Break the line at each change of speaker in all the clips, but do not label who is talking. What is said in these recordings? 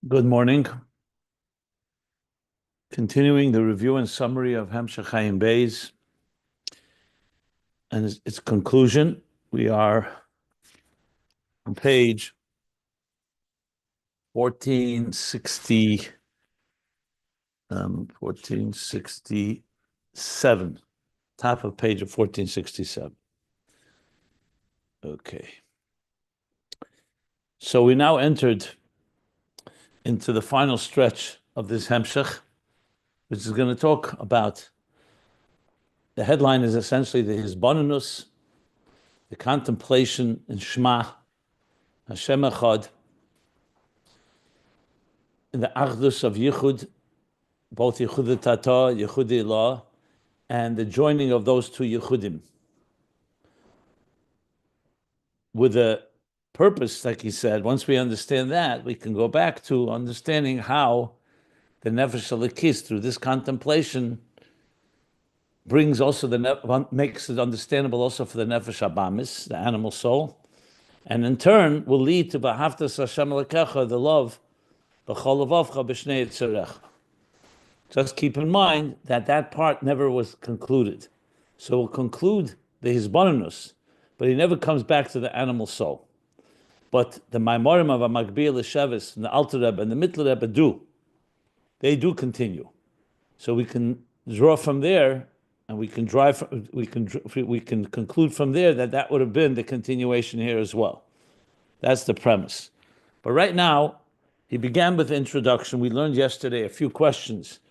Good morning. Continuing the review and summary of Ayin Beis and its conclusion. We are on page 1467, top of page of 1467. Okay. So we now entered into the final stretch of this Hemshech, which is going to talk about, the headline is essentially the Hisbonenus, the contemplation in Shema, Hashem Echad, in the Achdus of Yichud, both Yichud Tata, Yichud Ilah, and the joining of those two Yichudim. With a purpose, like he said, once we understand that, we can go back to understanding how the Nefesh Elikis, through this contemplation, brings also makes it understandable also for the Nefesh Abamis, the animal soul, and in turn will lead to B'Haftas Hashem Elokecha, the love, B'chol Levavcha B'Shnei Yitzarecha. Just keep in mind that that part never was concluded. So we'll conclude the Hisbonenus, but he never comes back to the animal soul. But the Maimorim of Amagbir L'Shevis and the Alter Rebbe and the Mittler Rebbe do. They do continue. So we can draw from there, and we can conclude from there that would have been the continuation here as well. That's the premise. But right now, he began with the introduction. We learned yesterday a few questions.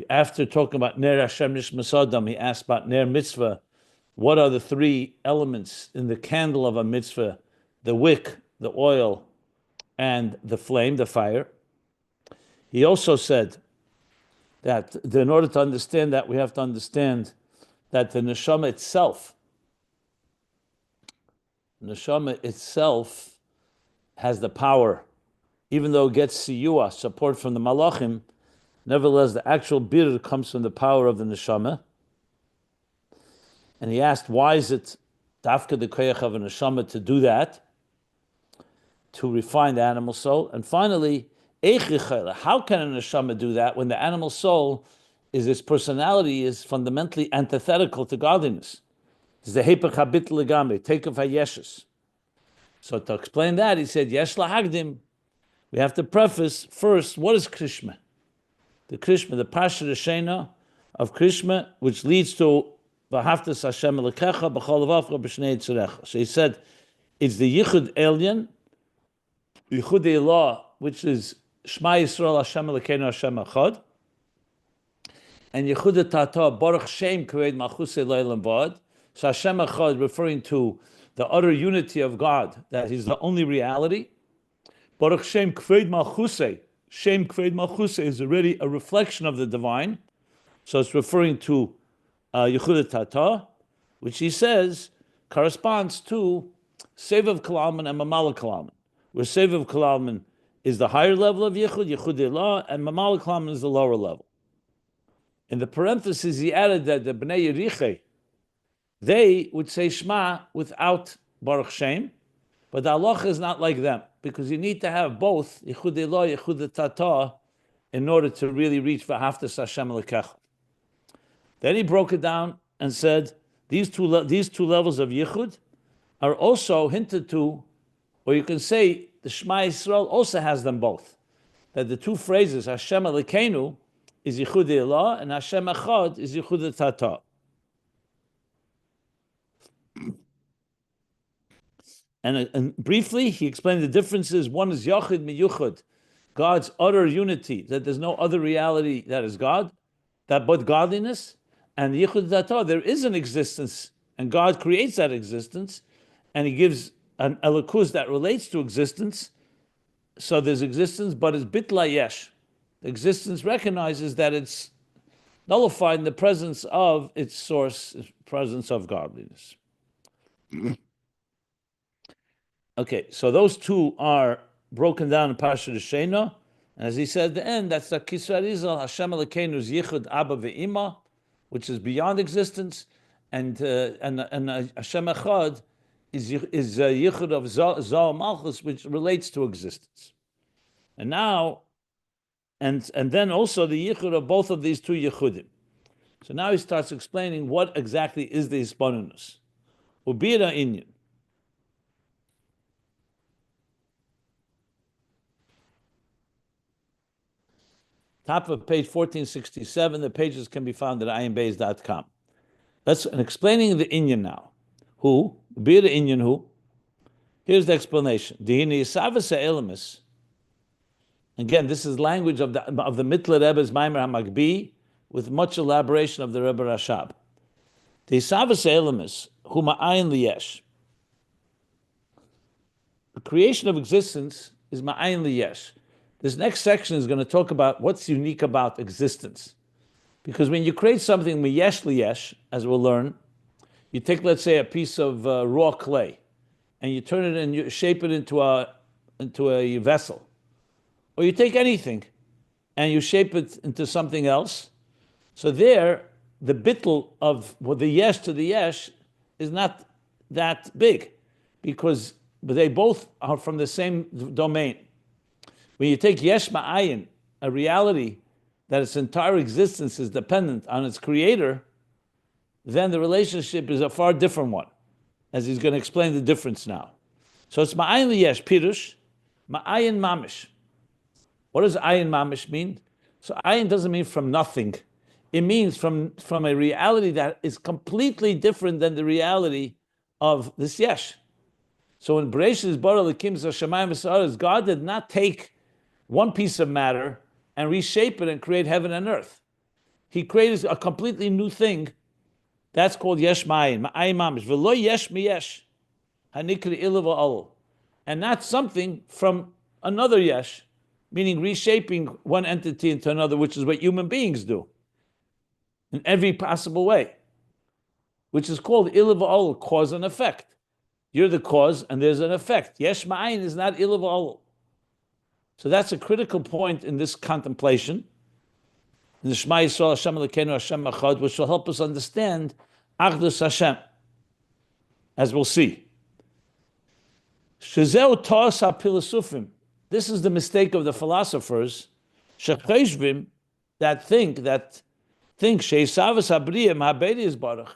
After talking about Ner Hashem Nishmas Adam, he asked about Ner Mitzvah. What are the three elements in the candle of a mitzvah? The wick, the oil, and the flame, the fire. He also said that in order to understand that, we have to understand that the neshama itself has the power, even though it gets siyua, support from the malachim. Nevertheless, the actual bir comes from the power of the neshama. And he asked, why is it dafka the koyach of a neshama to do that, to refine the animal soul? And finally, how can a neshama do that when the animal soul its personality is fundamentally antithetical to godliness? It's the hepech habit legame, take of hayeshes. So to explain that, he said, yesh lahagdim. We have to preface first, what is Krishma? The Krishma, the Pasha Reshena of Krishma, which leads to V'haftas Hashem Elokecha b'chol levavcha b'shnei yitzarecha. So he said, it's the Yichud Elyon, Yichud Ilah, which is Shema Yisrael Hashem Elokeinu Hashem Echad, and Yichud Tata Baruch Shem Kaved Malchusei Leilam V'ad. So Hashem Echad, referring to the utter unity of God, that He's the only reality. Baruch Shem Kaved Malchusei. Shem Kved Malchusei is already a reflection of the divine. So it's referring to Yehuda Tata, which he says corresponds to Sevav Kalalman and Mamala Kalalman, where Sevav Kalalman is the higher level of Yechud, Yechud Ilah, and Mamala Kalalman is the lower level. In the parentheses, he added that the Bnei Yeriche, they would say Shema without Baruch Shem, but the halacha is not like them, because you need to have both Yichud Ilah, Yichud Tata, in order to really reach V'haftas Hashem Elokecha. Then he broke it down and said these two levels of Yichud are also hinted to, or you can say the Shema Yisrael also has them both. That the two phrases Hashem Elokeinu is Yichud Ilah and Hashem Echad is Yichud Tata. And briefly, he explained the differences. One is Yachid Miyuchad, God's utter unity, that there's no other reality that is God, that but godliness. And Yichud Tata, there is an existence, and God creates that existence, and He gives an Elokus that relates to existence. So there's existence, but it's bitla Yesh. The existence recognizes that it's nullified in the presence of its source, presence of godliness. Okay, so those two are broken down in Pasha Reshena, and as he said at the end, that's the Kisra Rizal, Hashem Elokeinu's Yichud Abba Ve'ima, which is beyond existence, and Hashem Echad is Yichud of Zoh Malchus, which relates to existence. And now and then also the yichud of both of these two yichudim. So now he starts explaining what exactly is the hisbonenus. BeisAyin. Top of page 1467. The pages can be found at ayinbeis.com. Let's explaining the inyan now. Who? BeisAyin who? Here's the explanation. Again, this is language of the Mittler Rebbe's Maimer HaMagbi with much elaboration of the Rebbe Rashab. The Yesh. The creation of existence is ma'ayin Yesh. This next section is going to talk about what's unique about existence. Because when you create something Yesh, as we'll learn, you take, let's say, a piece of raw clay, and you turn it and you shape it into a vessel. Or you take anything and you shape it into something else. So there, the bittul of the yesh to the yesh is not that big, because they both are from the same domain. When you take yesh ma'ayin, a reality that its entire existence is dependent on its creator, then the relationship is a far different one, as he's going to explain the difference now. So it's ma'ayin liyesh, pirush, ma'ayin mamish. What does ayin mamish mean? So ayin doesn't mean from nothing. It means from a reality that is completely different than the reality of this yesh. So when Bereshit bara l'kim hashamayim v'sa'aretz, God did not take one piece of matter and reshape it and create heaven and earth. He created a completely new thing. That's called yesh ma'ayin, ma'ayin mamish. V'lo yesh miyesh, hanikri ilav v'al, and not something from another yesh, meaning reshaping one entity into another, which is what human beings do in every possible way, which is called ilav v'al, cause and effect. You're the cause and there's an effect. Yesh ma'ayin is not ilav v'al. So that's a critical point in this contemplation, in the Shema Yisrael Hashem Elokeinu Hashem Echad, which will help us understand Achdus Hashem, as we'll see. Shezeu Toas HaPhilosophim. This is the mistake of the philosophers, Shecheshvim, that think Sheisavas Habriyim Habedi Yisbarach,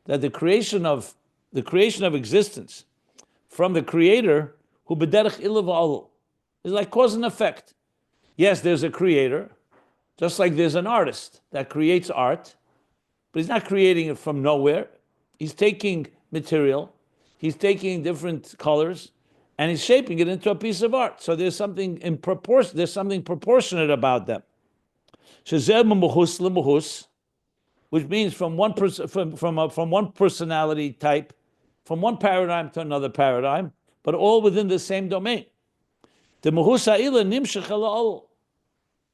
that the creation of existence from the Creator, who b'derech ilav v'al, is like cause and effect. Yes, there's a creator, just like there's an artist that creates art, but he's not creating it from nowhere. He's taking material, he's taking different colors, and he's shaping it into a piece of art. So there's something in proportion. There's something proportionate about them. Which means from one personality type, from one paradigm to another paradigm, but all within the same domain. The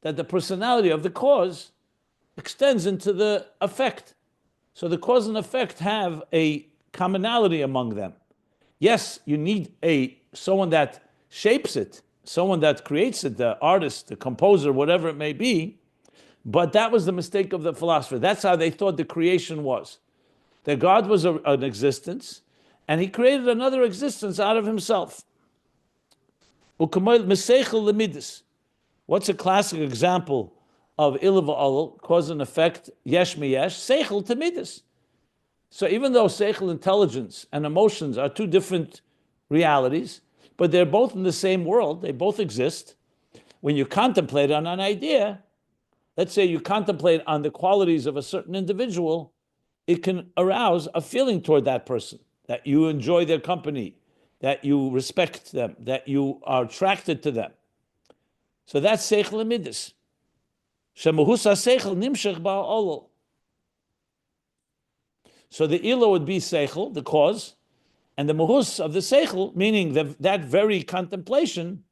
that the personality of the cause extends into the effect. So the cause and effect have a commonality among them. Yes, you need someone that shapes it, someone that creates it, the artist, the composer, whatever it may be, but that was the mistake of the philosopher. That's how they thought the creation was. That God was an existence, and he created another existence out of himself. What's a classic example of ilav v'al, cause and effect, yesh miyesh, seichel to midas? So even though seichel, intelligence, and emotions are two different realities, but they're both in the same world, they both exist. When you contemplate on an idea, let's say you contemplate on the qualities of a certain individual, it can arouse a feeling toward that person, that you enjoy their company, that you respect them, that you are attracted to them. So that's seichel midas. Shemahus ha-seichel nimshach ba'olol. So the ilo would be seichel, the cause, and the mahus of the seichel, meaning that very contemplation,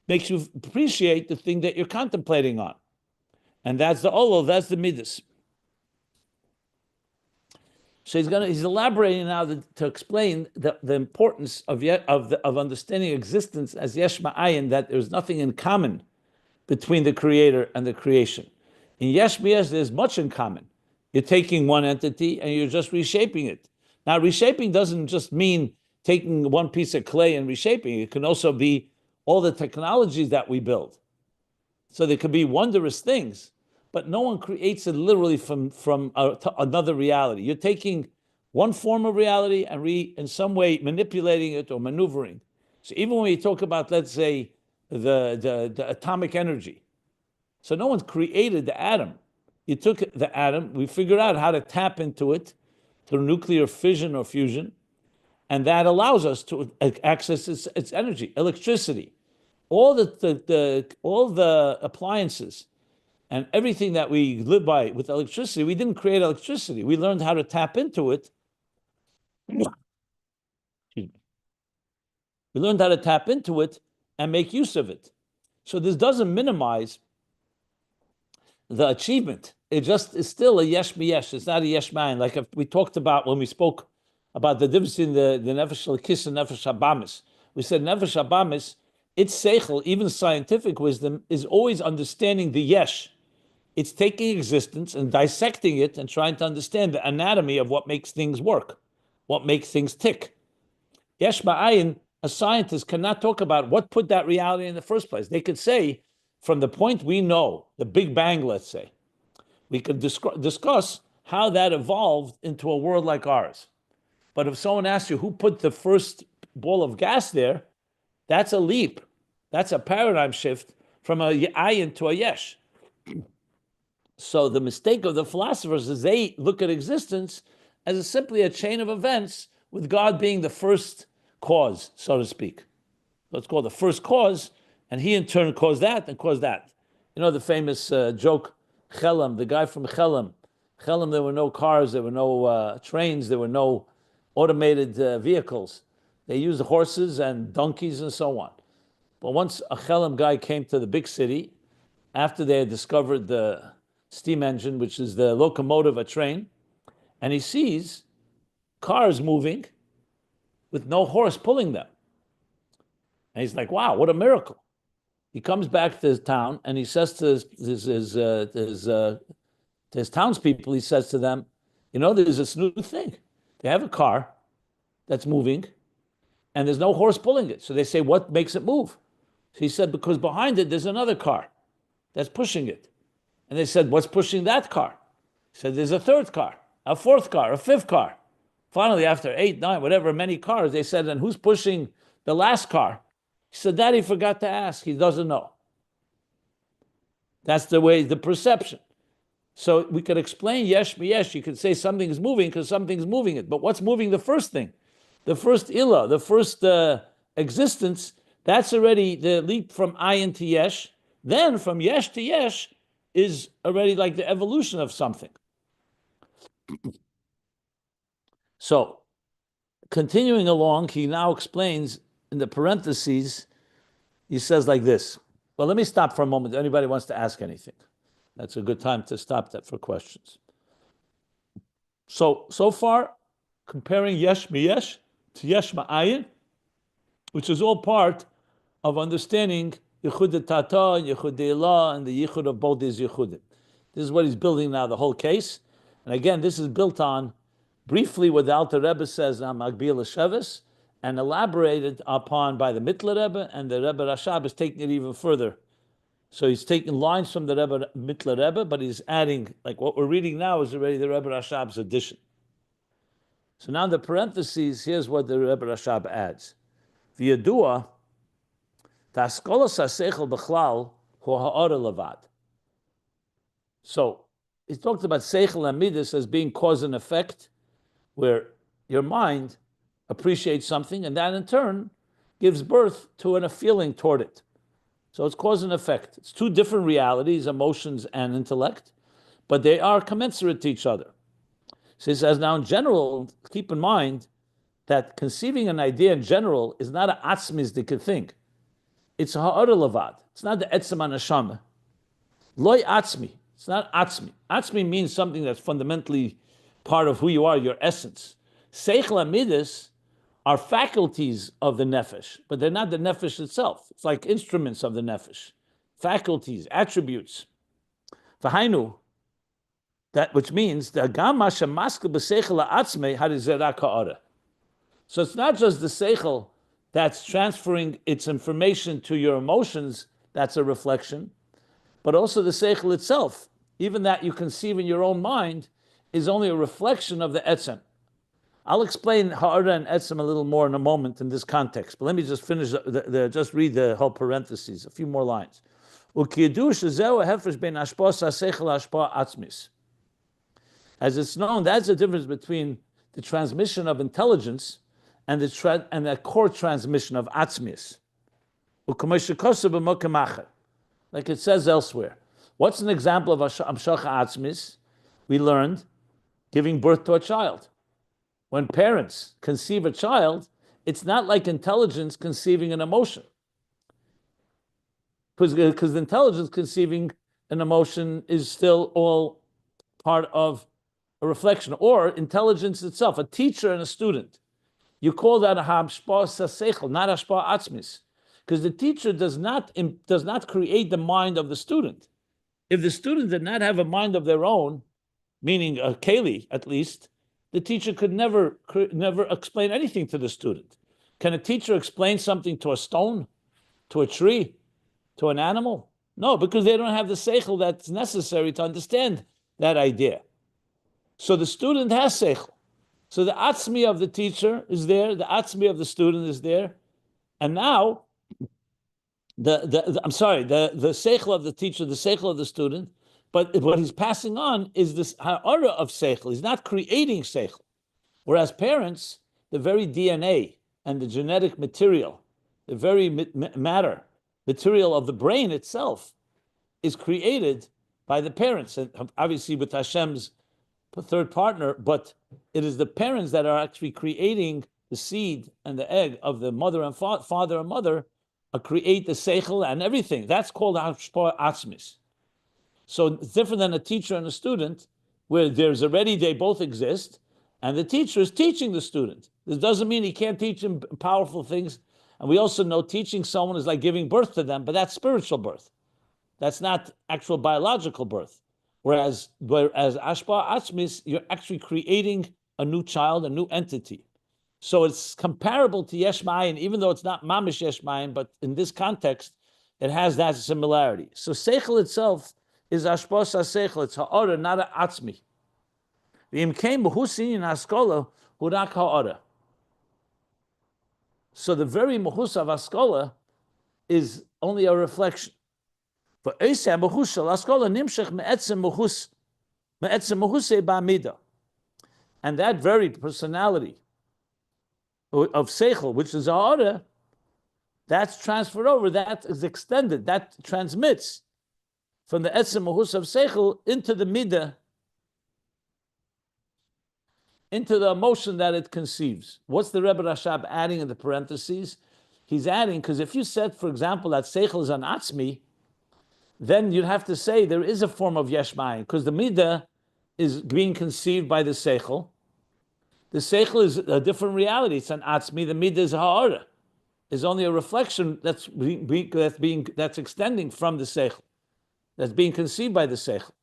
makes you appreciate the thing that you're contemplating on. And that's the olol, that's the midas. So he's elaborating now to explain the importance of understanding existence as yesh ma'ayin, that there's nothing in common between the creator and the creation. In yesh miyesh, there's much in common. You're taking one entity and you're just reshaping it. Now, reshaping doesn't just mean taking one piece of clay and reshaping it. It can also be all the technologies that we build. So there could be wondrous things, but no one creates it literally from another reality. You're taking one form of reality and in some way manipulating it or maneuvering. So even when you talk about, let's say, the atomic energy, so no one's created the atom. You took the atom, we figured out how to tap into it through nuclear fission or fusion, and that allows us to access its energy, electricity. All the appliances and everything that we live by with electricity, we didn't create electricity. We learned how to tap into it. We learned how to tap into it and make use of it. So this doesn't minimize the achievement. It just is still a yesh miyesh. It's not a yesh ma'ayin. Like we talked about when we spoke about the difference in the nefesh l'kis and nefesh habamis. We said nefesh habamis, its seichel, even scientific wisdom, is always understanding the yesh. It's taking existence and dissecting it and trying to understand the anatomy of what makes things work, what makes things tick. Yesh ma'ayin, a scientist cannot talk about what put that reality in the first place. They could say, from the point we know, the Big Bang, let's say, we could discuss how that evolved into a world like ours. But if someone asks you who put the first ball of gas there, that's a leap. That's a paradigm shift from a ayin to a yesh. So the mistake of the philosophers is they look at existence as simply a chain of events with God being the first cause, so to speak. Let's call the first cause, and he in turn caused that and caused that. You know the famous joke, Chelam, the guy from Chelam. Chelam, there were no cars, there were no trains, there were no automated vehicles. They used horses and donkeys and so on. But once a Chelam guy came to the big city, after they had discovered the steam engine, which is the locomotive, a train, and he sees cars moving with no horse pulling them. And he's like, wow, what a miracle. He comes back to his town and he says to his townspeople, he says to them, you know, there's this new thing. They have a car that's moving and there's no horse pulling it. So they say, what makes it move? So he said, because behind it, there's another car that's pushing it. And they said, what's pushing that car? He said, there's a third car, a fourth car, a fifth car. Finally, after 8, 9, whatever, many cars, they said, and who's pushing the last car? He said, Daddy forgot to ask. He doesn't know. That's the way, the perception. So we could explain yesh miyesh. You could say something is moving because something's moving it. But what's moving the first thing? The first ilah, the first existence, that's already the leap from ayin to yesh. Then from yesh to yesh is already like the evolution of something. So, continuing along, he now explains in the parentheses, he says like this. Well, let me stop for a moment. If anybody wants to ask anything, that's a good time to stop that for questions. So far, comparing yesh miyesh to yesh ma'ayin, which is all part of understanding yichud tata and yichud ilah and the yichud of both these yichudim. This is what he's building now, the whole case. And again, this is built on briefly what the Alter Rebbe says on Magbir L'Sheves, and elaborated upon by the Mittler Rebbe, and the Rebbe Rashab is taking it even further. So he's taking lines from the Rebbe Mittler Rebbe, but he's adding, like what we're reading now is already the Rebbe Rashab's addition. So now in the parentheses, here's what the Rebbe Rashab adds. V'yadua, ta'askolos ha'seichel b'chlal hu ha'ora levad. So he talked about seichel and midas as being cause and effect, where your mind appreciates something, and that in turn gives birth to a feeling toward it. So it's cause and effect. It's two different realities, emotions and intellect, but they are commensurate to each other. So he says, now in general, keep in mind that conceiving an idea in general is not an atzmisdik thing. It's a ha'ara levad. It's not the etzem hanashama. Loi atzmi. It's not atzmi. Atzmi means something that's fundamentally part of who you are, your essence. Seichel and midas are faculties of the nefesh, but they're not the nefesh itself. It's like instruments of the nefesh, faculties, attributes. V'hainu, that which means the gam masha maskil b'seichel ha'atzmei harizera ka'ara. So it's not just the seichel that's transferring its information to your emotions. That's a reflection. but also the seichel itself, even that you conceive in your own mind, is only a reflection of the etzem. I'll explain ha'ara and etzem a little more in a moment in this context, but let me just finish just read the whole parentheses, a few more lines. As it's known, that's the difference between the transmission of intelligence and the core transmission of atzmis. Like it says elsewhere. What's an example of amshacha atzmis? We learned giving birth to a child. When parents conceive a child, it's not like intelligence conceiving an emotion. Because intelligence conceiving an emotion is still all part of a reflection, or intelligence itself, a teacher and a student. You call that a hashpa sasechel, not hashpa atzmis, because the teacher does not create the mind of the student. If the student did not have a mind of their own, meaning a keli at least, the teacher could never explain anything to the student. Can a teacher explain something to a stone, to a tree, to an animal? No, because they don't have the seichel that's necessary to understand that idea. So the student has seichel. So the atzmi of the teacher is there, the atzmi of the student is there, and now the seichel of the teacher, the seichel of the student, but what he's passing on is this ha'ara of seichel. He's not creating seichel. Whereas parents, the very DNA and the genetic material, the very material of the brain itself, is created by the parents, and obviously with Hashem's third partner, but it is the parents that are actually creating the seed and the egg of the mother and father and mother, create the seichel and everything. That's called hashpa atzmis. So it's different than a teacher and a student, where they both exist, and the teacher is teaching the student. This doesn't mean he can't teach him powerful things. And we also know teaching someone is like giving birth to them, but that's spiritual birth. That's not actual biological birth. Whereas ashpa atzmis, you're actually creating a new child, a new entity. So it's comparable to Yesh Ma'ayin, even though it's not mamish Yesh Ma'ayin, but in this context, it has that similarity. So seichel itself is ashpa seichel, it's ha'ara, not a atzmi. So the very muhus of askola is only a reflection. And that very personality of seichel, which is ha'ara, that's transferred over, that is extended, that transmits from the etzem muhus of seichel into the midah, into the emotion that it conceives. What's the Rebbe Rashab adding in the parentheses? He's adding, because if you said, for example, that seichel is an atzmi, then you'd have to say there is a form of yesh ma'ayin, because the midah is being conceived by the seichel. The seichel is a different reality. It's an atzmi. The midah is ha'ara. Is only a reflection that's extending from the seichel, that's being conceived by the seichel.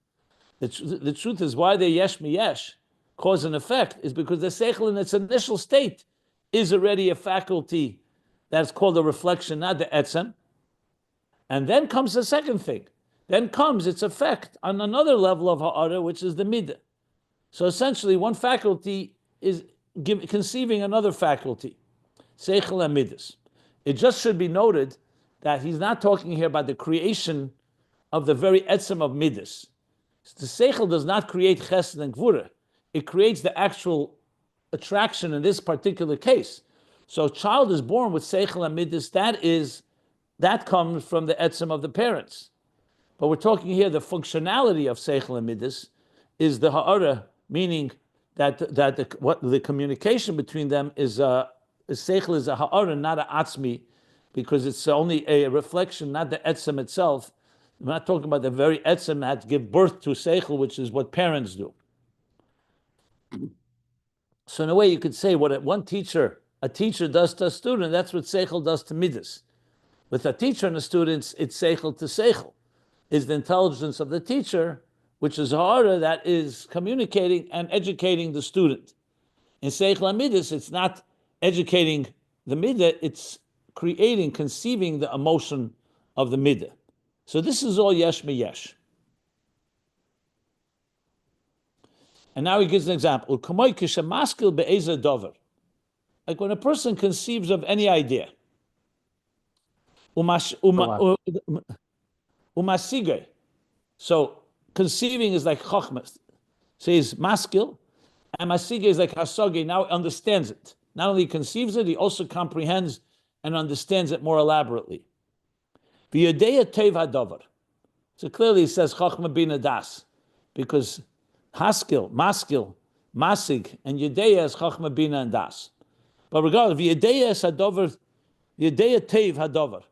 The truth is, why they yesh mi yesh, cause and effect, is because the seichel in its initial state is already a faculty that's called a reflection, not the etzem. And then comes the second thing. Then comes its effect on another level of ha'ara, which is the midah. So essentially, one faculty is conceiving another faculty, seichel and midas. It just should be noted that he's not talking here about the creation of the very etzem of midas. The seichel does not create chesed and gvura. It creates the actual attraction in this particular case. So a child is born with seichel and midas, that comes from the etzem of the parents. But we're talking here, the functionality of seichel and midas is the ha'ara, meaning that the communication between them is seichel is a ha'ara, not a atzmi, because it's only a reflection, not the etzem itself. I'm not talking about the very etzem that give birth to seichel, which is what parents do. So in a way, you could say what a teacher does to a student, that's what seichel does to midas. With a teacher and the students, it's seichel to seichel. Is the intelligence of the teacher, which is ha'ara, that is communicating and educating the student. In seichel and midas, it's not educating the midah, it's conceiving the emotion of the midah. So this is all yesh me yesh. And now he gives an example. Like when a person conceives of any idea, umasige. So conceiving is like chokhmah. So he's maskil, and masige is like hasoge. Now he understands it. Not only conceives it, he also comprehends and understands it more elaborately. V'yadeya tev hadover. So clearly he says chokhmah bina das, because haskil, maskil, masig, and yadeya is chokhmah bina and das. But regardless, v'yadeya is hadover, v'yadeya tev hadover,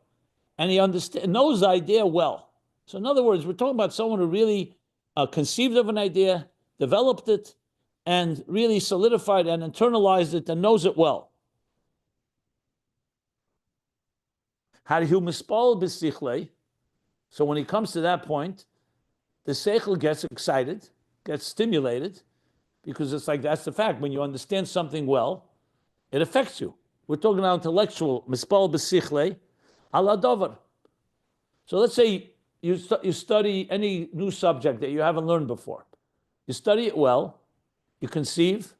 and he knows the idea well. So in other words, we're talking about someone who really conceived of an idea, developed it, and really solidified and internalized it and knows it well. So when he comes to that point, the seichel gets excited, gets stimulated, because it's like, that's the fact. When you understand something well, it affects you. We're talking about intellectual, mispal b'sichle, ala dover. So let's say you study any new subject that you haven't learned before. You study it well, you conceive,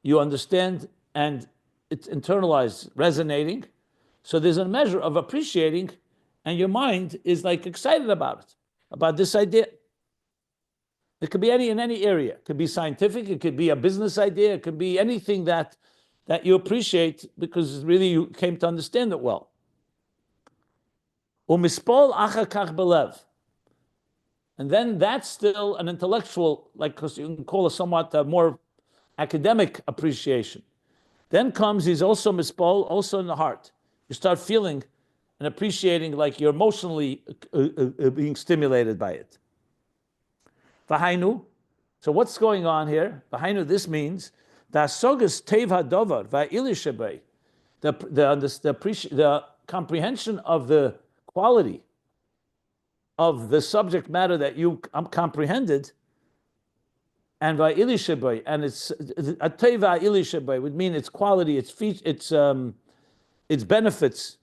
you understand, and it's internalized, resonating. So there's a measure of appreciating, and your mind is like excited about it, about this idea. It could be in any area. It could be scientific, it could be a business idea, it could be anything that you appreciate because really you came to understand it well. Umispol achakach belev. And then that's still an intellectual, like, because you can call it somewhat more academic appreciation. Then comes, he's also mispol, also in the heart. You start feeling and appreciating, like you're emotionally being stimulated by it. V'hainu. So what's going on here? V'hainu, this means that sogas tev hadovar va'ili shebei, the comprehension of the quality of the subject matter that you comprehended, and va'ili shebei, and it's a tev va'ili shebei would mean its quality, its benefits.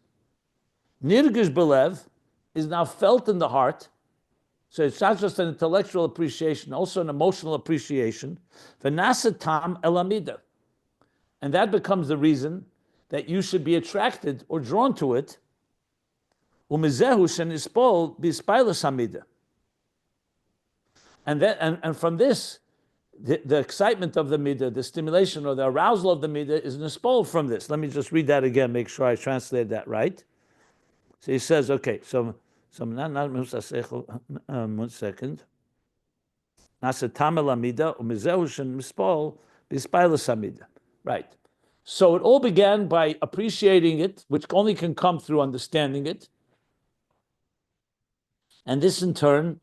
Nirgish belev is now felt in the heart. So it's not just an intellectual appreciation, also an emotional appreciation. V'nasa tam elamida. And that becomes the reason that you should be attracted or drawn to it. Umizehu shenispol b'ispailas hamida. And from this, the excitement of the midah, the stimulation or the arousal of the midah is nispol from this. Let me just read that again, make sure I translated that right. So he says, okay, so not 1 second. Right. So it all began by appreciating it, which only can come through understanding it. And this in turn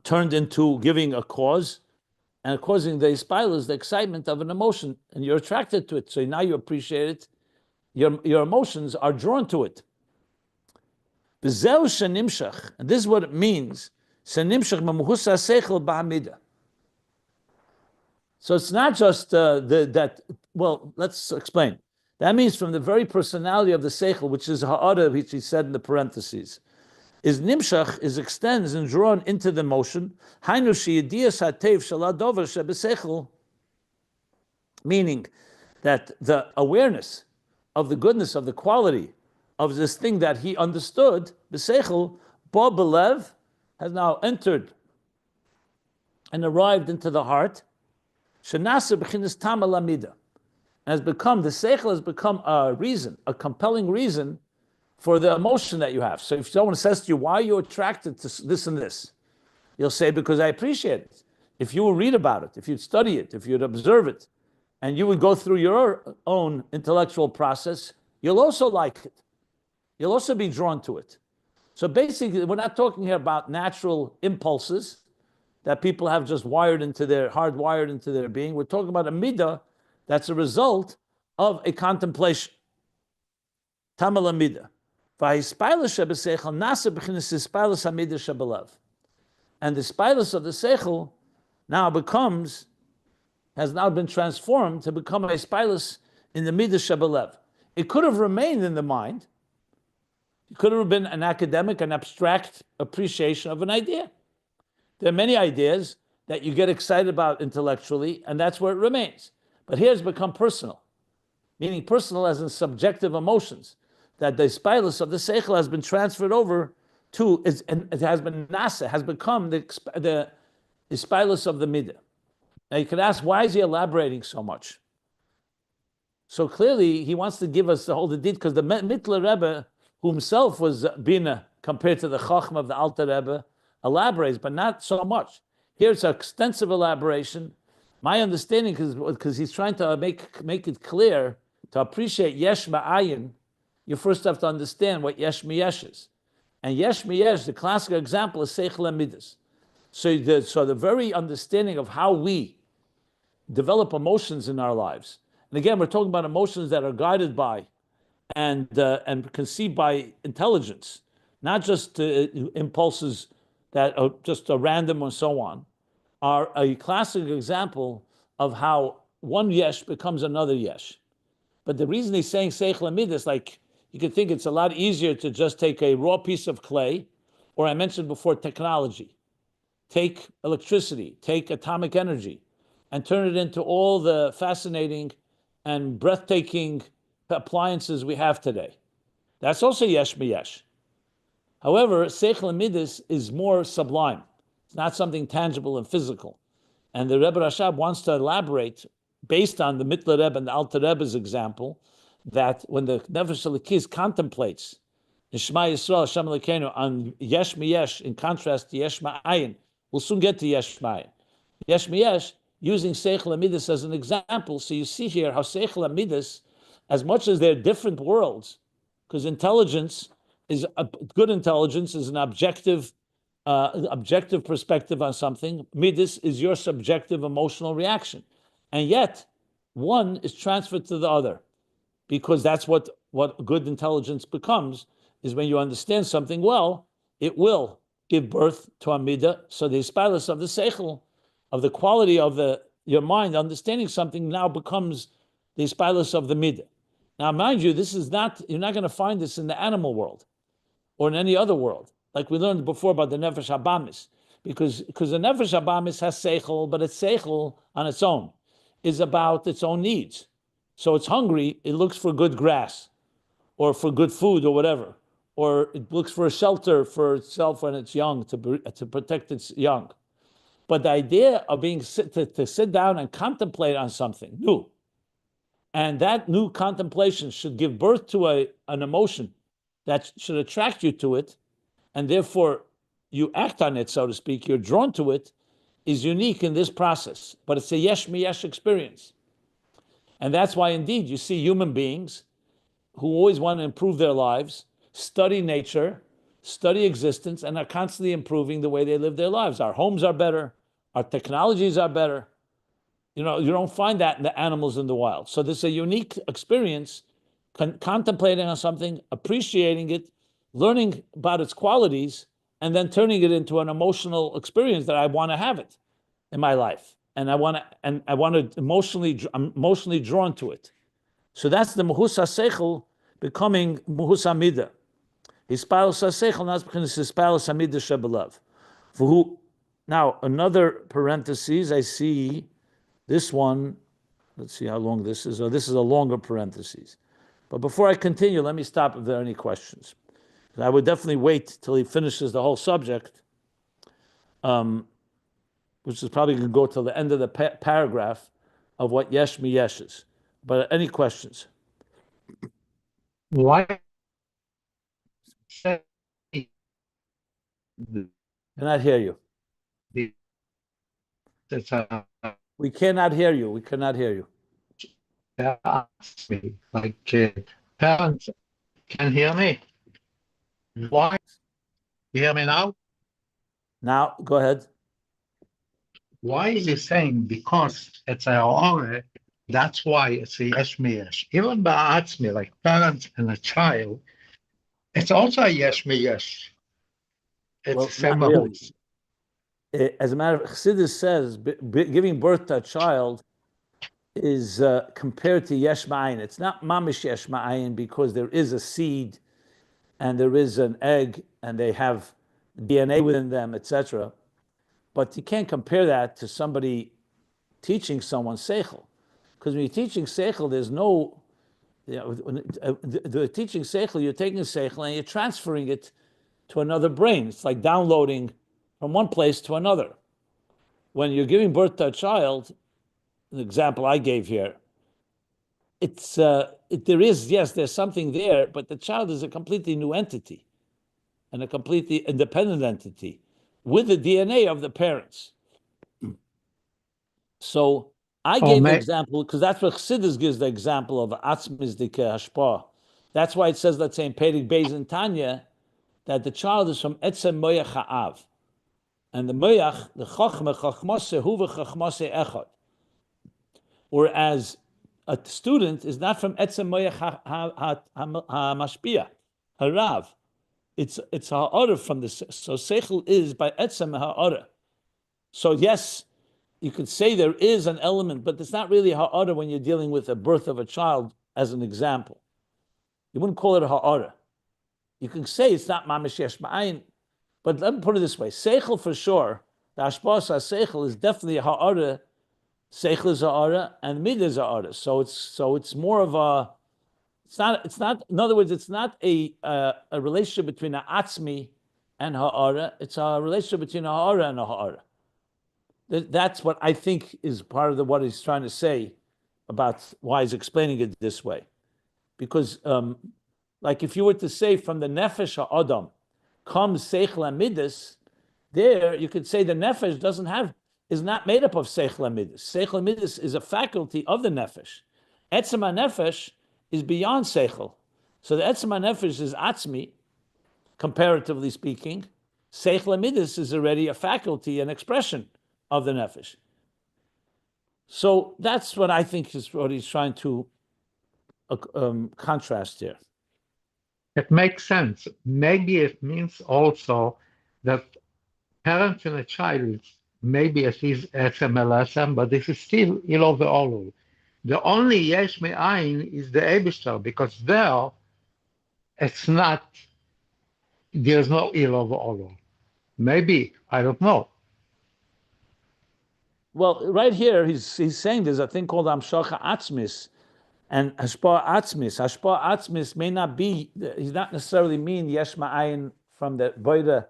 turned into giving a cause and causing the ispailas, the excitement of an emotion, and you're attracted to it. So now you appreciate it. Your emotions are drawn to it. And this is what it means. So it's not just that. Well, let's explain. That means from the very personality of the seichel, which is ha'ara, which he said in the parentheses, is nimshach, is extends and drawn into the motion. Meaning that the awareness of the goodness, of the quality of this thing that he understood, b'seichel, bo belev, has now entered and arrived into the heart. Shenasa b'chinas tam alamida, has become, the seichel has become a reason, a compelling reason for the emotion that you have. So if someone says to you, why are you attracted to this and this? You'll say, because I appreciate it. If you would read about it, if you'd study it, if you'd observe it, and you would go through your own intellectual process, you'll also like it. You'll also be drawn to it. So basically, we're not talking here about natural impulses that people have just hardwired into their being. We're talking about a midah that's a result of a contemplation. Tamal midah. And the spilus of the seichel has now been transformed to become a spilus in the midah shebelev. It could have remained in the mind, It could have been an academic, an abstract appreciation of an idea. There are many ideas that you get excited about intellectually, and that's where it remains. But here it's become personal, meaning personal as in subjective emotions, that the spilus of the seichel has been transferred over to, and it has been nasa, has become the spilus of the midah. Now you could ask, why is he elaborating so much? So clearly he wants to give us the whole deed, because the Mittler Rebbe, who himself was Bina compared to the Chacham of the Alter Rebbe, elaborates, but not so much. Here it's an extensive elaboration. My understanding is because he's trying to make it clear, to appreciate Yesh Ma'ayin, you first have to understand what Yesh Miyesh is. And Yesh Miyesh, the classic example, is Seichel Midas. So the very understanding of how we develop emotions in our lives. And again, we're talking about emotions that are guided by and conceived by intelligence, not just impulses that are just random and so on, are a classic example of how one yesh becomes another yesh. But the reason he's saying seichel midas, like you could think it's a lot easier to just take a raw piece of clay, or I mentioned before, technology. Take electricity, take atomic energy, and turn it into all the fascinating and breathtaking appliances we have today. That's also yesh miyesh. However, seichel midas is more sublime. It's not something tangible and physical. And the Rebbe Rashab wants to elaborate, based on the Mittler Rebbe and the Alter Rebbe's example, that when the Nefesh Elokis contemplates in Shema Yisrael, Hashem Elokeinu, on Yesh Miyesh, in contrast to Yesh Ma'ayin, we'll soon get to Yesh Ma'ayin. Yesh Miyesh, using Seichel Midas as an example. So you see here how Seichel Midas, as much as they're different worlds, because intelligence is good intelligence is an objective perspective on something. Midas is your subjective emotional reaction. And yet, one is transferred to the other, because that's what good intelligence becomes, is when you understand something well, it will give birth to a midah. So the spilus of the seichel, of the quality of your mind, understanding something, now becomes the spilus of the midah. Now, mind you, you're not going to find this in the animal world or in any other world, like we learned before about the nefesh habamis, because the nefesh habamis has seichel, but its seichel on its own is about its own needs. So it's hungry, it looks for good grass, or for good food, or whatever, or it looks for a shelter for itself when it's young, to protect its young. But the idea of to sit down and contemplate on something new, and that new contemplation should give birth to an emotion that should attract you to it, and therefore you act on it, so to speak, you're drawn to it, is unique in this process. But it's a yesh miyesh experience. And that's why, indeed, you see human beings who always want to improve their lives, study nature, study existence, and are constantly improving the way they live their lives. Our homes are better, our technologies are better. You don't find that in the animals in the wild. So this is a unique experience, contemplating on something, appreciating it, learning about its qualities, and then turning it into an emotional experience that I want to have it in my life. And I want to I'm emotionally drawn to it. So that's the Muhus HaSeichel becoming Muhus HaMidah. Hispalus HaSeichel, not because Hispalus HaMidah Shebelev. Now, another parenthesis, I see this one. Let's see how long this is. This is a longer parenthesis. But before I continue, let me stop if there are any questions. I would definitely wait till he finishes the whole subject, which is probably going to go till the end of the paragraph of what Yesh Miyesh is. But any questions?
Why?
Cannot hear you. We cannot hear you. We cannot hear you.
Parents can hear me. Why? You hear me now?
Now, go ahead.
Why is he saying because it's a aura, that's why it's a yesh miyesh. Even ba'atzmi, like parents and a child, it's also a yesh miyesh. It's the same
really. As a matter of fact, Chassidus says giving birth to a child is compared to yesh ma'ayin. It's not mamish yesh ma'ayin because there is a seed and there is an egg, and they have DNA within them, etc. But you can't compare that to somebody teaching someone seichel, because when you're teaching seichel, there's no, the teaching seichel, you're taking seichel and you're transferring it to another brain. It's like downloading from one place to another. When you're giving birth to a child, the example I gave here, there's something there, but the child is a completely new entity and a completely independent entity with the DNA of the parents. So I gave the example because that's what Chassidus gives the example of atzmis dike hashpah. That's why it says, let's say in Ayin Beis in Tanya, that the child is from etzem moyach ha'av, and the moyach, the chochma chochmase hu v'chochmase echad. Whereas a student is not from etzem moyach ha'mashpia, harav. It's ha'orah from the, so seichel is by etzem ha'orah. So yes, you could say there is an element, but it's not really ha'orah when you're dealing with the birth of a child as an example. You wouldn't call it a ha'orah. You can say it's not mamish yesh ma'ayin, but let me put it this way: seichel for sure. The hashpah seichel is definitely a ha'orah. Seichel is ha'orah and mid is ha'orah. So it's more of a. It's not. In other words, it's not a relationship between a atzmi and ha'orah. It's a relationship between a ha'orah and a ha'orah. That's what I think is part of what he's trying to say about why he's explaining it this way, because. Like if you were to say from the nefesh ha'adam comes seichel amidus, there you could say the nefesh is not made up of seichel amidus. Seichel amidus is a faculty of the nefesh. Etzem nefesh is beyond seichel. So the etzem nefesh is atzmi, comparatively speaking. Seichel amidus is already a faculty, an expression of the nefesh. So that's what I think is what he's trying to contrast here.
It makes sense. Maybe it means also that parents and a child, maybe it is SMLSM, but this is still Ilo ve'olu. The only Yesh me'ayin is the Eibishter, because there it's not, there's no Ilo ve'olu. Maybe, I don't know.
Well, right here, he's saying there's a thing called Amshacha Atzmis, and Hashpah Atzmis may not be, he's not necessarily mean Yesh Ma'ayin from the Boida,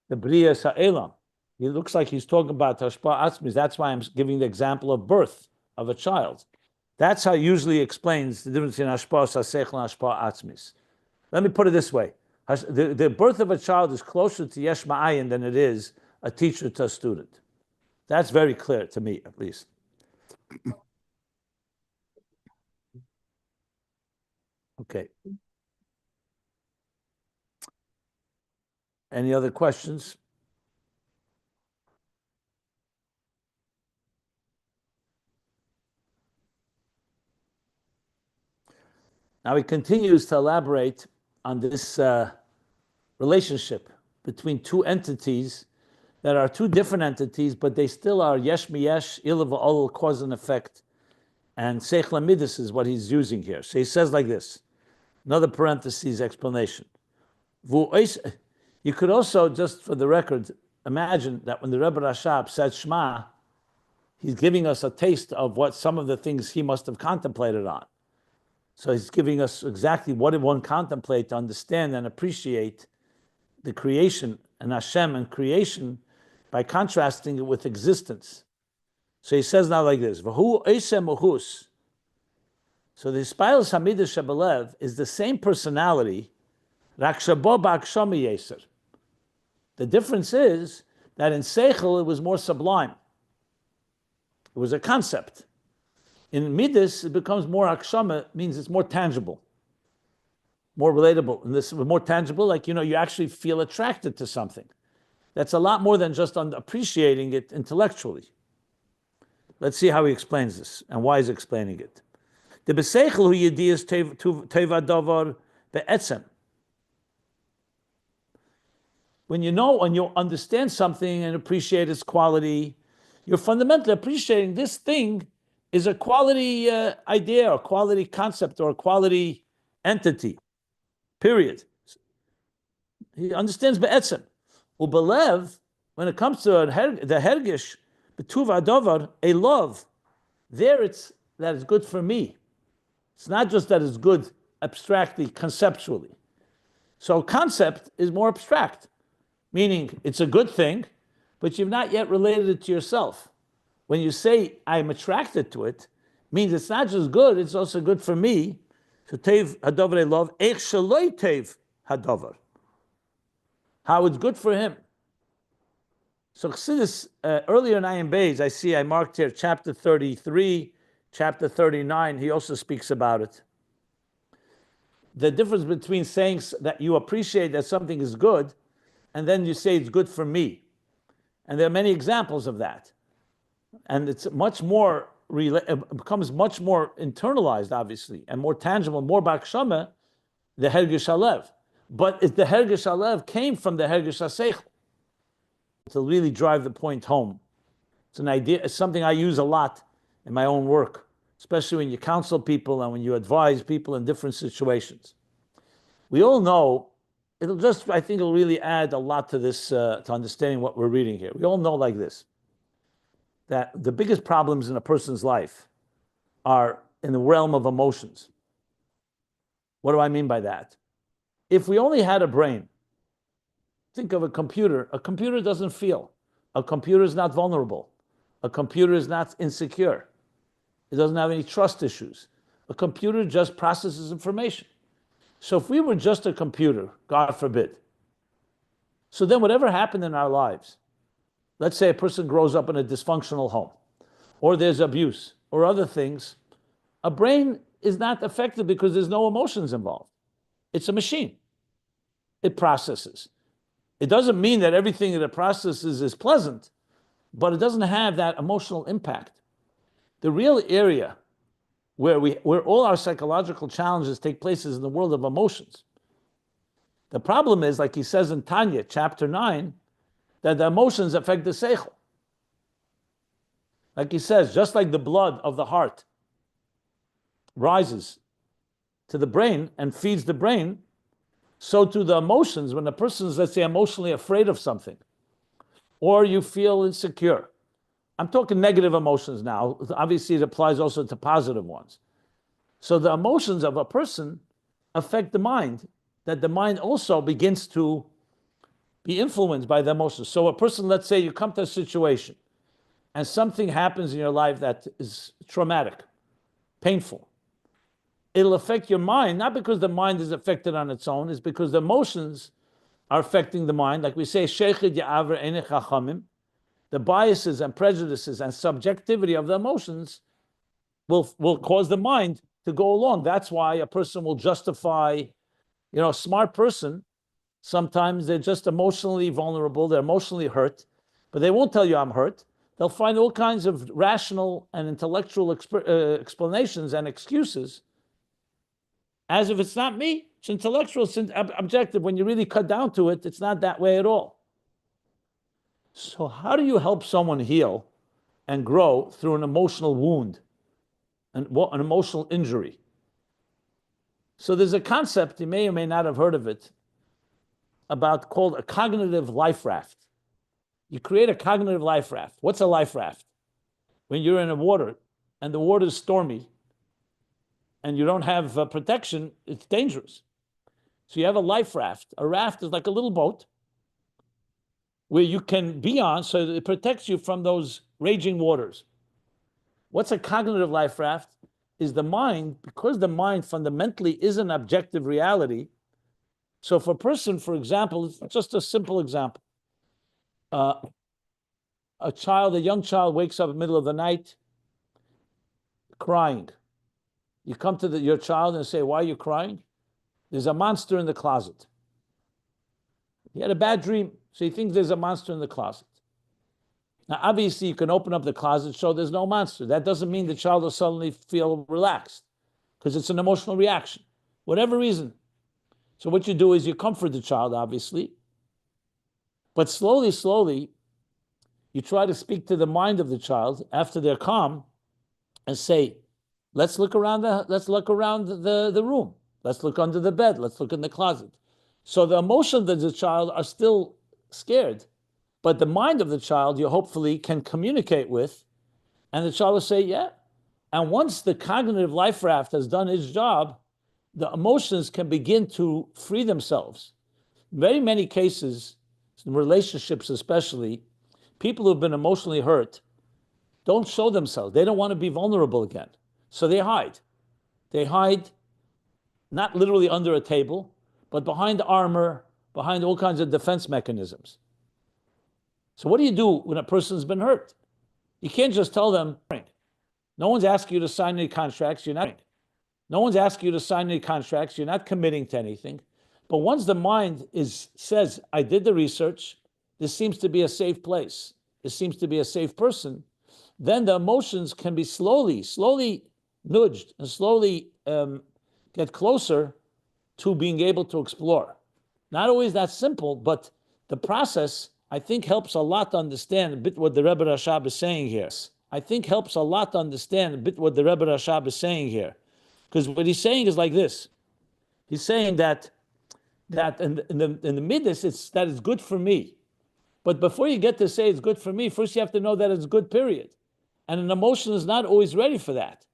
the Bria Sa'elam. He looks like he's talking about Hashpah Atzmis. That's why I'm giving the example of birth of a child. That's how he usually explains the difference between Hashpah Sa'sechel and Hashpah Atzmis. Let me put it this way. The birth of a child is closer to Yesh Ma'ayin than it is a teacher to a student. That's very clear to me, at least. Okay. Any other questions? Now he continues to elaborate on this relationship between two entities that are two different entities, but they still are yesh miyesh, ilav all cause and effect. And seichel amidus is what he's using here. So he says like this, another parentheses explanation. You could also, just for the record, imagine that when the Rebbe Rashab said Shema, he's giving us a taste of what some of the things he must have contemplated on. So he's giving us exactly what did one contemplate to understand and appreciate the creation and Hashem and creation by contrasting it with existence. So he says now like this, V'hu Eiseh Muhus. So the Spailas Hamidah Shebelev is the same personality, Rak Shabo Ba'akshami Yeser. The difference is that in Seichel it was more sublime. It was a concept. In Midas it becomes more Akshama, means it's more tangible, more relatable. And this more tangible, like, you actually feel attracted to something. That's a lot more than just appreciating it intellectually. Let's see how he explains this and why he's explaining it. The B'seichel hu yediyas teva davar be'etzem. When you understand something and appreciate its quality, you're fundamentally appreciating this thing is a quality idea or quality concept or quality entity, period. He understands be'etzem. Ubelev, when it comes to the hergish, betuv adovar, a love, there it's that it's good for me. It's not just that it's good abstractly, conceptually. So concept is more abstract, meaning it's a good thing, but you've not yet related it to yourself. When you say I'm attracted to it, means it's not just good, it's also good for me. So tev hadover love, eich shaloi tev hadover. How it's good for him. So Chassidus, earlier in Ayin Beis, I marked here chapter 33, chapter 39, he also speaks about it. The difference between saying that you appreciate that something is good, and then you say it's good for me. And there are many examples of that. And it's much more, it becomes much more internalized, obviously, and more tangible, more bakshama, the hergish halev. But if the hergish halev came from the hergish haseichel, to really drive the point home. It's an idea, it's something I use a lot in my own work, especially when you counsel people and when you advise people in different situations. We all know, I think it'll really add a lot to this, to understanding what we're reading here. We all know like this, that the biggest problems in a person's life are in the realm of emotions. What do I mean by that? If we only had a brain, think of a computer doesn't feel. A computer is not vulnerable. A computer is not insecure. It doesn't have any trust issues. A computer just processes information. So if we were just a computer, God forbid, so then whatever happened in our lives, let's say a person grows up in a dysfunctional home, or there's abuse, or other things, a brain is not affected because there's no emotions involved. It's a machine. It processes. It doesn't mean that everything that it processes is pleasant, but it doesn't have that emotional impact. The real area where all our psychological challenges take place is in the world of emotions. The problem is, like he says in Tanya, chapter 9, that the emotions affect the seichel. Like he says, just like the blood of the heart rises to the brain and feeds the brain, so to the emotions, when a person is, let's say, emotionally afraid of something, or you feel insecure. I'm talking negative emotions now. Obviously, it applies also to positive ones. So the emotions of a person affect the mind, that the mind also begins to be influenced by the emotions. So a person, let's say you come to a situation and something happens in your life that is traumatic, painful. It'll affect your mind, not because the mind is affected on its own, it's because the emotions are affecting the mind. Like we say, Sheichid Ya'aver Einei Chachamim, the biases and prejudices and subjectivity of the emotions will cause the mind to go along. That's why a person will justify, a smart person, sometimes they're just emotionally vulnerable, they're emotionally hurt, but they won't tell you I'm hurt. They'll find all kinds of rational and intellectual explanations and excuses as if it's not me. It's intellectual, it's objective. When you really cut down to it, it's not that way at all. So how do you help someone heal and grow through an emotional wound, an emotional injury? So there's a concept, you may or may not have heard of it, called a cognitive life raft. You create a cognitive life raft. What's a life raft? When you're in the water and the water is stormy, and you don't have protection, it's dangerous. So you have a life raft. A raft is like a little boat where you can be on so that it protects you from those raging waters. What's a cognitive life raft? Is the mind, because the mind fundamentally is an objective reality. So if a person, for example, just a simple example, a young child wakes up in the middle of the night crying. You come to your child and say, why are you crying? There's a monster in the closet. He had a bad dream, so he thinks there's a monster in the closet. Now, obviously, you can open up the closet, show there's no monster. That doesn't mean the child will suddenly feel relaxed, because it's an emotional reaction, whatever reason. So what you do is you comfort the child, obviously, but slowly, you try to speak to the mind of the child after they're calm and say, let's look around the room. Let's look under the bed. Let's look in the closet. So the emotions of the child are still scared, but the mind of the child you hopefully can communicate with, and the child will say, yeah. And once the cognitive life raft has done its job, the emotions can begin to free themselves. In very many cases, in relationships especially, people who've been emotionally hurt don't show themselves. They don't want to be vulnerable again. So they hide. They hide not literally under a table, but behind armor, behind all kinds of defense mechanisms. So what do you do when a person's been hurt? You can't just tell them, no one's asking you to sign any contracts, you're not. No one's asking you to sign any contracts, you're not committing to anything. But once the mind says, I did the research, this seems to be a safe place, this seems to be a safe person, then the emotions can be slowly nudged and slowly get closer to being able to explore. Not always that simple, but the process, I think, helps a lot to understand a bit what the Rebbe Rashab is saying here. I think helps a lot to understand a bit what the Rebbe Rashab is saying here. Because what he's saying is like this. He's saying that in the midas, it's good for me. But before you get to say it's good for me, first you have to know that it's good, period. And an emotion is not always ready for that.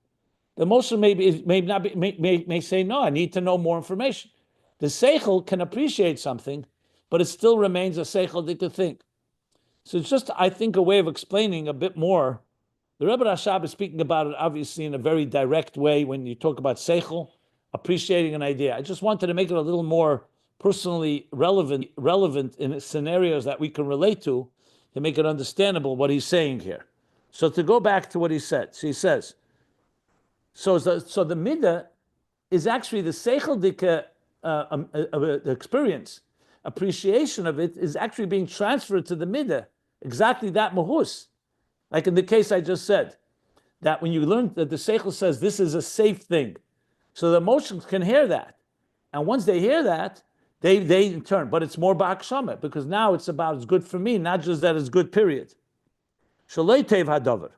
The emotion may say, no, I need to know more information. The seichel can appreciate something, but it still remains a seichel that could think. So it's just, I think, a way of explaining a bit more. The Rebbe Rashab is speaking about it, obviously, in a very direct way when you talk about seichel, appreciating an idea. I just wanted to make it a little more personally relevant in scenarios that we can relate to make it understandable what he's saying here. So to go back to what he said, so he says, so the midah is actually the seichel the experience. Appreciation of it is actually being transferred to the midah, exactly that mahus. Like in the case I just said, that when you learn that the seichel says this is a safe thing, so the emotions can hear that. And once they hear that, they in turn, but it's more ba'akshama, because now it's about it's good for me, not just that it's good, period. Shalei tev hadavar.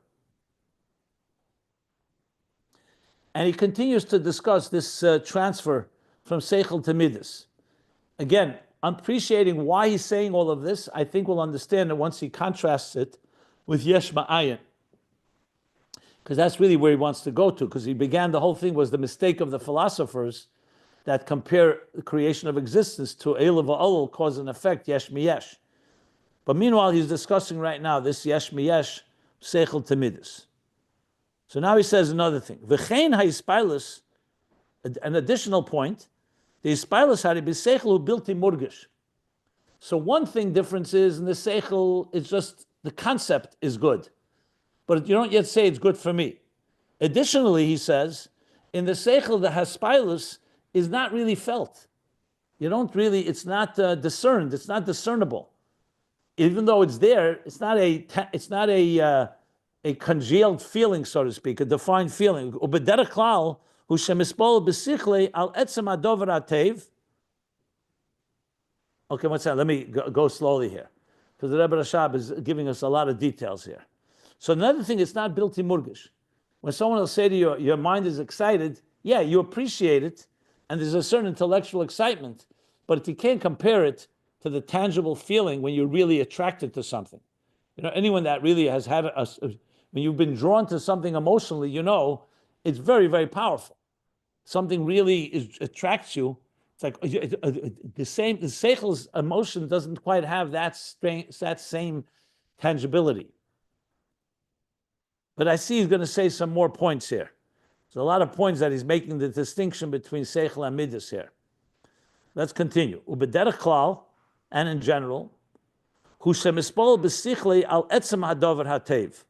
And he continues to discuss this transfer from seichel to midas. Again, appreciating why he's saying all of this, I think we'll understand it once he contrasts it with Yesh Ayin. Because that's really where he wants to go to, because he began the whole thing was the mistake of the philosophers that compare the creation of existence to Eilav Va'olol, cause and effect, Yesh Miyesh. But meanwhile, he's discussing right now this Yesh Miyesh, seichel to midas. So now he says another thing. V'chein ha'yispilus, an additional point, the yispilus hari b'seichel hu bilti murgish. So one thing difference is in the seichel, it's just the concept is good, but you don't yet say it's good for me. Additionally, he says, in the seichel, the haspilus is not really felt. You don't really, it's not discerned, it's not discernible. Even though it's there, it's not a congealed feeling, so to speak, a defined feeling. Ubederech klal hu shemispol b'sichle al etzem hadover hatev. Okay, one second. Let me go slowly here, because the Rebbe Rashab is giving us a lot of details here. So another thing, it's not bilti murgish. When someone will say to you, your mind is excited, yeah, you appreciate it, and there's a certain intellectual excitement, but you can't compare it to the tangible feeling when you're really attracted to something. You know, anyone that really has had when you've been drawn to something emotionally, you know, it's very, very powerful. Something really attracts you. It's like the seichel's emotion doesn't quite have that same tangibility. But I see he's going to say some more points here. There's a lot of points that he's making the distinction between seichel and midas here. Let's continue. Ubederech klal, and in general, hu shemispol b'sichle al etzem hadover hatev.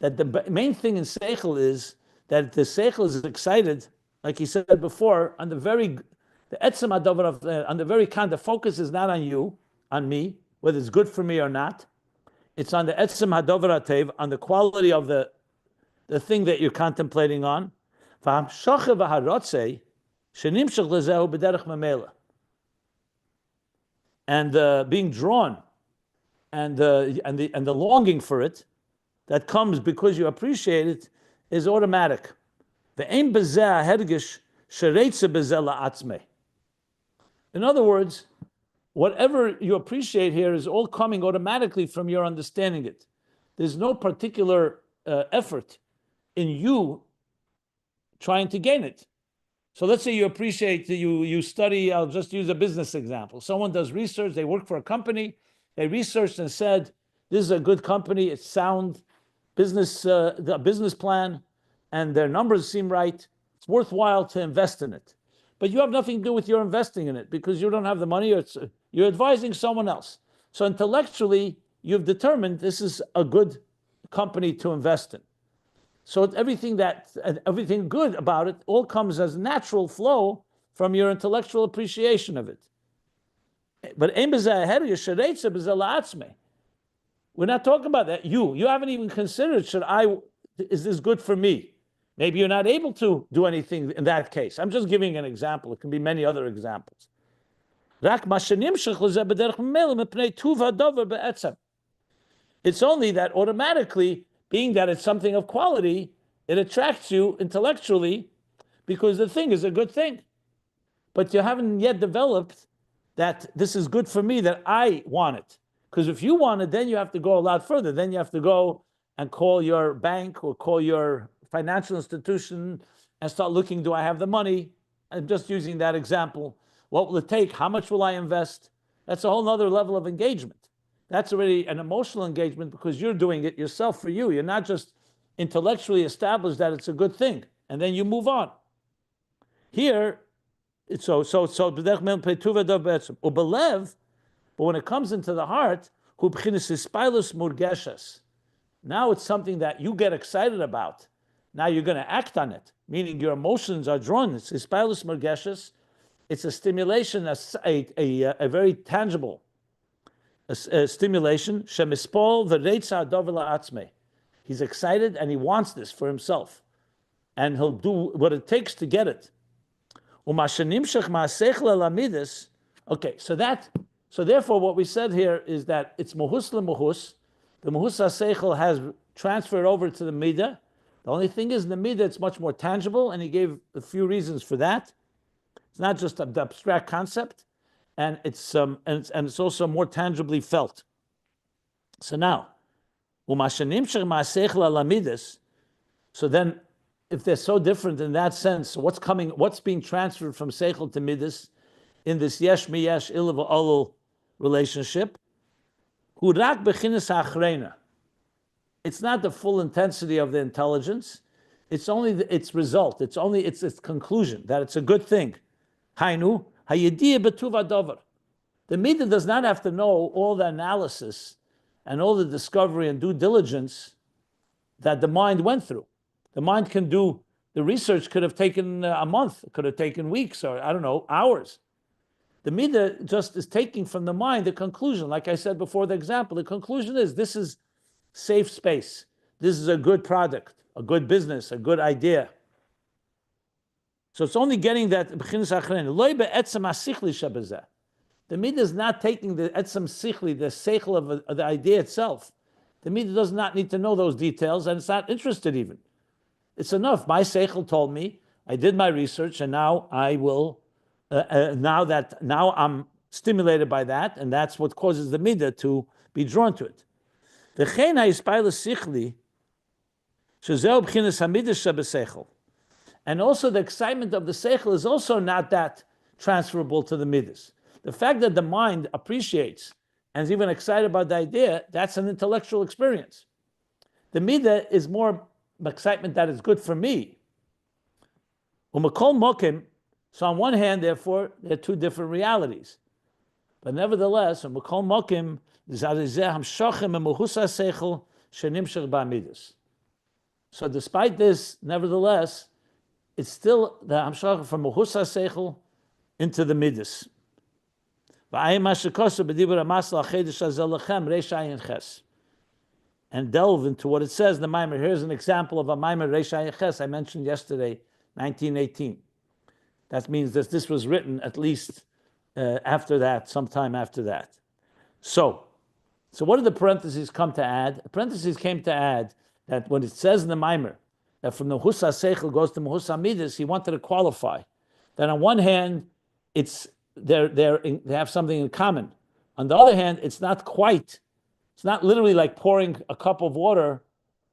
That the main thing in seichel is that the seichel is excited, like he said before, on the etzem hadover, on the very kind. The focus is not on you, on me, whether it's good for me or not. It's on the etzem hadover hatev, on the quality of the thing that you're contemplating on. And being drawn, and the longing for it that comes because you appreciate it is automatic. In other words, whatever you appreciate here is all coming automatically from your understanding it. There's no particular effort in you trying to gain it. So let's say you appreciate, you study, I'll just use a business example. Someone does research, they work for a company, they researched and said, this is a good company, it's sound business, the business plan, and their numbers seem right. It's worthwhile to invest in it. But you have nothing to do with your investing in it because you don't have the money, or you're advising someone else. So intellectually, you've determined this is a good company to invest in. So everything good about it all comes as natural flow from your intellectual appreciation of it. But we're not talking about that. You haven't even considered, is this good for me? Maybe you're not able to do anything in that case. I'm just giving an example. It can be many other examples. It's only that automatically, being that it's something of quality, it attracts you intellectually because the thing is a good thing. But you haven't yet developed that this is good for me, that I want it. Because if you want it, then you have to go a lot further. Then you have to go and call your bank or call your financial institution and start looking, do I have the money? I'm just using that example. What will it take? How much will I invest? That's a whole other level of engagement. That's already an emotional engagement because you're doing it yourself for you. You're not just intellectually established that it's a good thing, and then you move on. Here, it's but when it comes into the heart, now it's something that you get excited about. Now you're going to act on it, meaning your emotions are drawn. It's a stimulation, a very tangible stimulation. He's excited and he wants this for himself, and he'll do what it takes to get it. Okay, so therefore what we said here is that it's muhus lemuhus. The muhus ha-seichel has transferred over to the midah. The only thing is, in the midah it's much more tangible, and he gave a few reasons for that. It's not just the abstract concept, and it's also more tangibly felt. So now, so then, if they're so different in that sense, what's being transferred from seichel to midas in this yesh mi yesh il v'olol relationship? Hurak bechinas ha'achrena. It's not the full intensity of the intelligence. It's only its result. It's only its conclusion that it's a good thing. Hainu hayediyah betuv adover. The midah does not have to know all the analysis and all the discovery and due diligence that the mind went through. The mind can do, the research could have taken a month, it could have taken weeks, or I don't know, hours. The midah just is taking from the mind the conclusion. Like I said before, the example, the conclusion is this is safe space. This is a good product, a good business, a good idea. So it's only getting that. The midah is not taking the etzem sichli, the seichel of the idea itself. The midah does not need to know those details, and it's not interested even. It's enough. My seichel told me, I did my research, and now I will. Now I'm stimulated by that, and that's what causes the midah to be drawn to it. And also the excitement of the seichel is also not that transferable to the midas. The fact that the mind appreciates and is even excited about the idea, that's an intellectual experience. The midah is more excitement that is good for me. So on one hand, therefore, there are two different realities. But nevertheless, so despite this, nevertheless, it's still the hamshach from muhus ha-seichel into the midas. And delve into what it says in the Maimer. Here's an example of a Maimer Reish Ayin Ches I mentioned yesterday, 1918. That means that this was written at least after that, sometime after that. So what did the parentheses come to add? The parentheses came to add that when it says in the Maimer that from the Muhus ha-seichel goes to Muhus ha-midas, he wanted to qualify that on one hand, it's they have something in common. On the other hand, it's not literally like pouring a cup of water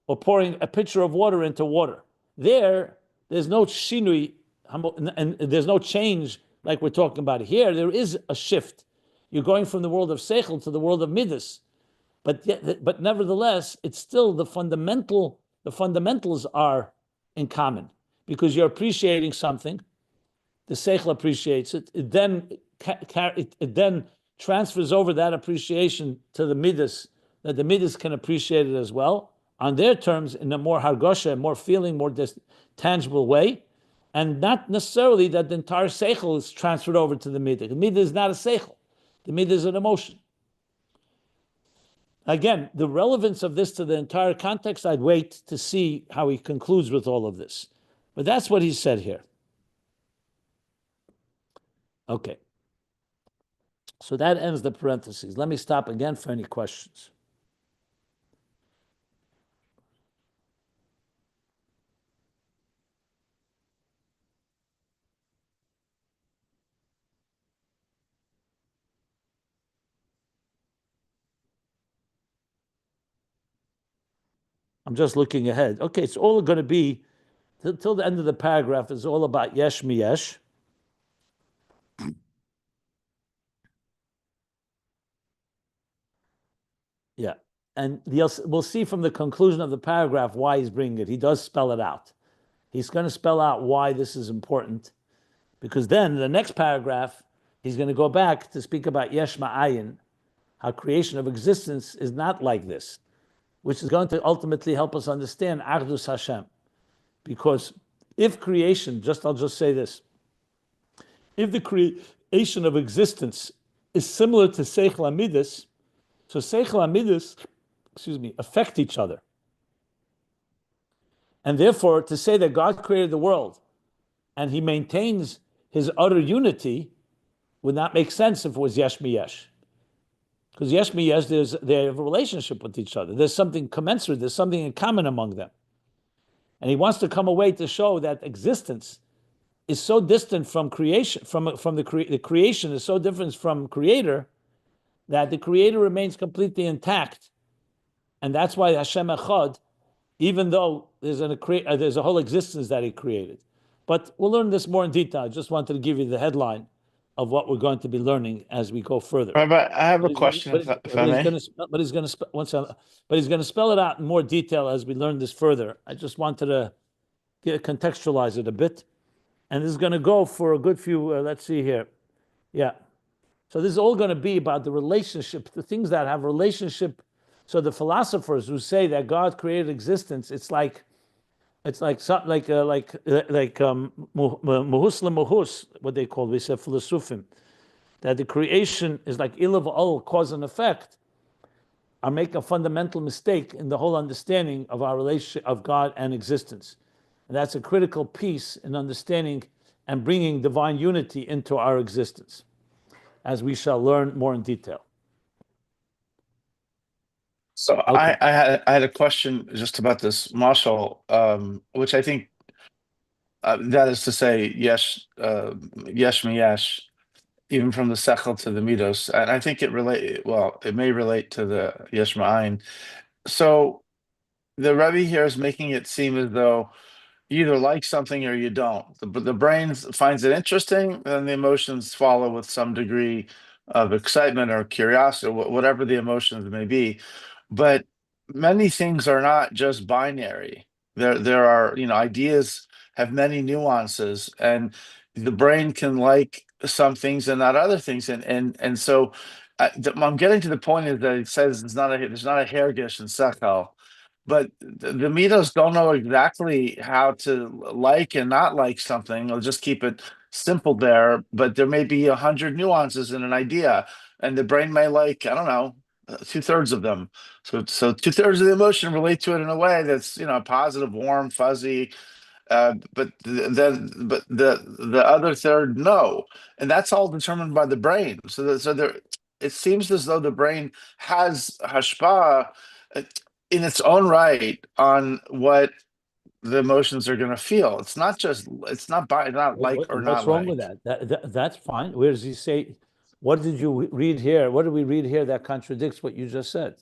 or pouring a pitcher of water into water. There's no shinui, and there's no change like we're talking about here. There is a shift. You're going from the world of seichel to the world of midas, but nevertheless, it's still the fundamentals are in common because you're appreciating something. The seichel appreciates it. It then transfers over that appreciation to the midas, that the midas can appreciate it as well on their terms in a more hargosha, more feeling, more tangible way, and not necessarily that the entire seichel is transferred over to the midah. The midah is not a seichel. The midah is an emotion. Again, the relevance of this to the entire context, I'd wait to see how he concludes with all of this. But that's what he said here. Okay. So that ends the parentheses. Let me stop again for any questions. I'm just looking ahead. Okay, it's all going to be, till the end of the paragraph, is all about Yesh mi Yesh. Yeah. And we'll see from the conclusion of the paragraph why he's bringing it. He does spell it out. He's going to spell out why this is important. Because then, the next paragraph, he's going to go back to speak about Yesh ma'ayin, how creation of existence is not like this, which is going to ultimately help us understand Achdus Hashem. Because if creation, I'll just say this, if the creation of existence is similar to Seichel Amidus, so Seichel Amidus, affect each other. And therefore, to say that God created the world and he maintains his utter unity would not make sense if it was Yesh mi Yesh. Because Yesh mi Yesh, they have a relationship with each other. There's something commensurate, there's something in common among them. And he wants to come away to show that existence is so distant from creation, the creation is so different from creator, that the creator remains completely intact. And that's why Hashem Echad, even though there's a whole existence that he created. But we'll learn this more in detail. I just wanted to give you the headline of what we're going to be learning as we go further.
Rabbi, I have a question, if I may.
But he's going to spell it out in more detail as we learn this further. I just wanted to contextualize it a bit. And this is going to go for a good few, let's see here. Yeah. So this is all going to be about the relationship, the things that have relationship. So the philosophers who say that God created existence, it's like muhus lemuhus, what they call, we say philosophim, that the creation is like ilav all cause and effect, are making a fundamental mistake in the whole understanding of our relationship of God and existence. And that's a critical piece in understanding and bringing divine unity into our existence, as we shall learn more in detail.
So okay. I had a question just about this mashal, which I think that is to say, yesh mi yesh, even from the sechel to the midos, and I think it may relate to the yesh ma'ayin. So the Rebbe here is making it seem as though you either like something or you don't. The brain finds it interesting, and the emotions follow with some degree of excitement or curiosity, whatever the emotions may be. But many things are not just binary. There are, ideas have many nuances, and the brain can like some things and not other things. And so I'm getting to the point is that it says there's not a hergish in sechel. But the mitos don't know exactly how to like and not like something. They'll just keep it simple there. But there may be 100 nuances in an idea, and the brain may like, I don't know, 2/3 of them. So 2/3 of the emotion relate to it in a way that's positive, warm, fuzzy. But the other third, no, and that's all determined by the brain. So there, it seems as though the brain has hashpah in its own right on what the emotions are going to feel. It's not like or
What's
not
wrong
like.
with that? That's fine. Where does he say? What did you read here? What did we read here that contradicts what you just said?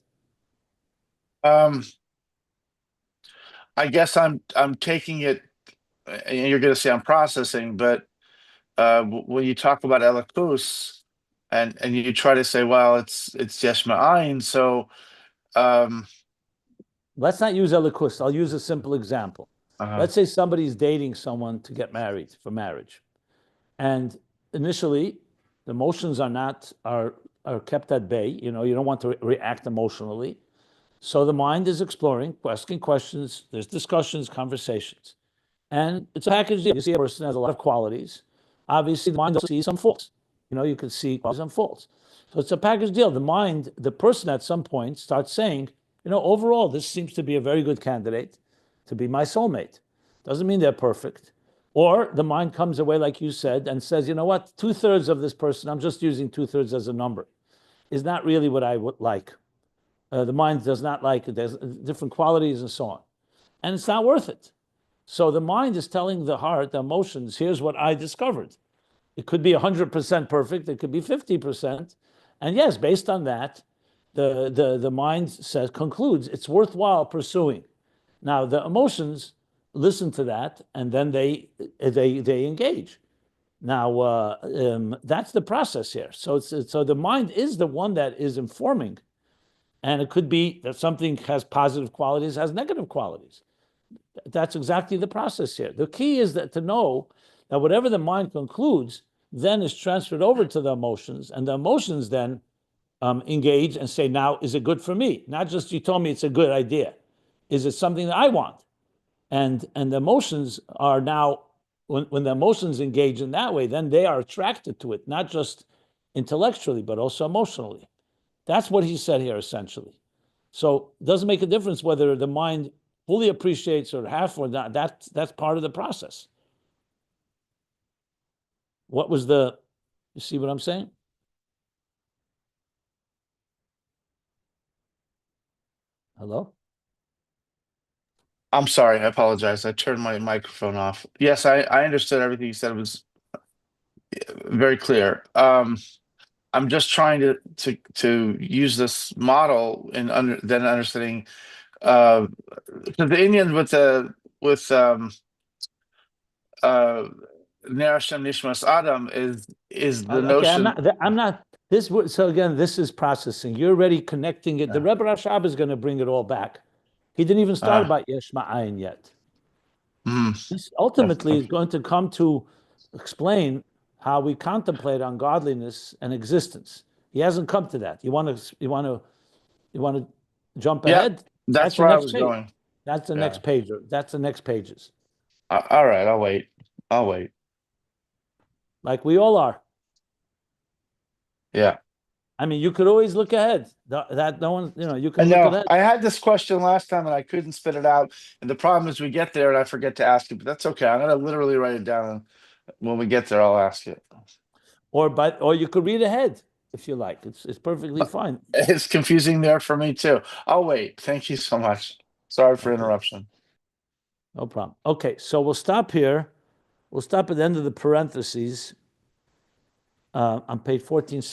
I guess I'm taking it, and you're going to say I'm processing, but when you talk about elikus, and you try to say, well, it's yesh ma'ayin, so
Let's not use elikus. I'll use a simple example.
uh,
Let's say somebody's dating someone to get married for marriage, and initially, the emotions are kept at bay. You know, you don't want to react emotionally. So the mind is exploring, asking questions. There's discussions, conversations, and it's a package deal. You see, a person has a lot of qualities. Obviously, the mind sees some faults. You know, you can see some faults. So it's a package deal. The mind, the person, at some point starts saying, you know, overall, this seems to be a very good candidate to be my soulmate. Doesn't mean they're perfect. Or the mind comes away, like you said, and says, you know what, 2/3 of this person, I'm just using 2/3 as a number, is not really what I would like. The mind does not like it. There's different qualities and so on. And it's not worth it. So the mind is telling the heart, the emotions, here's what I discovered. It could be 100% perfect. It could be 50%. And yes, based on that, the mind concludes it's worthwhile pursuing. Now the emotions listen to that, and then they engage. Now that's the process here. So so the mind is the one that is informing, and it could be that something has positive qualities, has negative qualities. That's exactly the process here. The key is that to know that whatever the mind concludes then is transferred over to the emotions, and the emotions then engage and say, now, is it good for me? Not just you told me it's a good idea. Is it something that I want? And the emotions are now, when the emotions engage in that way, then they are attracted to it, not just intellectually, but also emotionally. That's what he said here, essentially. So it doesn't make a difference whether the mind fully appreciates or half or not. That's part of the process. What was you see what I'm saying? Hello?
I'm sorry, I apologize. I turned my microphone off. Yes, I understood everything you said. It was very clear. I'm just trying to use this model and then understanding the Indian with uh Ner Hashem Nishmas Adam is the
Okay,
notion.
I'm not this. So again, this is processing. You're already connecting it. The Rebbe Rashab is going to bring it all back. He didn't even start about Yesh Ma'ayin yet. This ultimately is going to come to explain how we contemplate on godliness and existence. He hasn't come to that. You want to jump
Yeah,
ahead?
that's
That's the
where I
next
was
page.
going.
That's the
Yeah.
next page. That's the next pages.
All right, I'll wait. I'll wait.
Like we all are.
Yeah.
I mean, you could always look ahead. That no one, you
I
can look
know.
ahead.
I had this question last time and I couldn't spit it out. And the problem is we get there and I forget to ask it, but that's okay. I'm gonna literally write it down. When we get there, I'll ask it.
Or you could read ahead if you like. It's perfectly fine.
It's confusing there for me too. I'll wait. Thank you so much. Sorry for interruption.
No problem. Okay, so we'll stop here. We'll stop at the end of the parentheses on page 14.